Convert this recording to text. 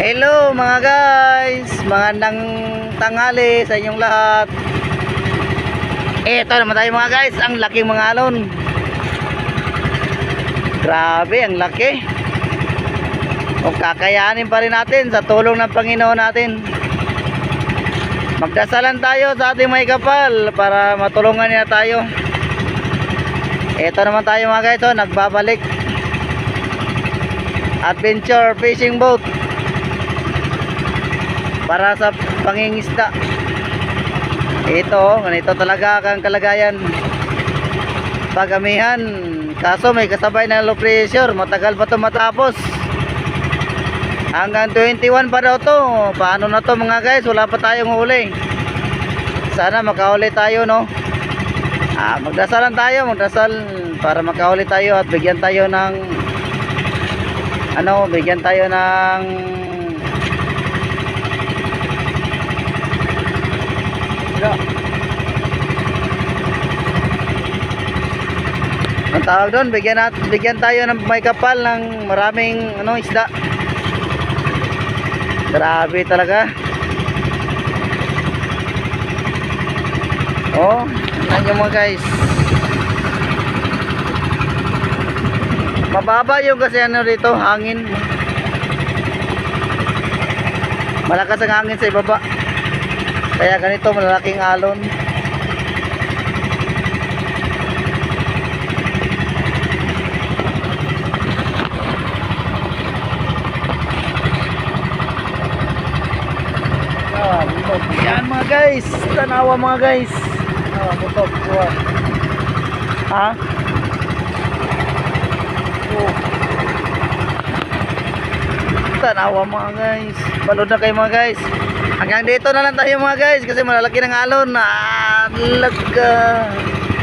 Hello mga guys, magandang tanghali sa inyong lahat. Ito naman tayo mga guys, ang laking mga alon. Grabe, ang laki. O kakayanin pa rin natin sa tulong ng Panginoon natin. Magdasalan tayo sa ating may kapal para matulungan niya tayo. Ito naman tayo mga guys, nagbabalik. Adventure fishing boat para sa pangingisda. Ito, ganito talaga ang kalagayan. Pagamihan, kaso may kasabay na low pressure. Matagal pa ito matapos. Hanggang 21 pa daw to. Paano na to mga guys? Wala pa tayong huli. Sana makahuli tayo, no? Magdasalan tayo, magdasal para makahuli tayo at bigyan tayo ng bigyan tayo ng ang tawag doon, bigyan tayo ng may kapal ng maraming isda. Grabe talaga. Tingnan nyo mga guys. Mababa yung kasi rito, hangin. Malakas ang hangin sa ibaba. Kaya ganito malalaking alon. Yan mga guys, tanawa mga guys. Butok kuha. Tanawa mga guys. Balod na kayo mga guys. Hanggang dito na lang tayo mga guys kasi malalaki ng alon. Alaga.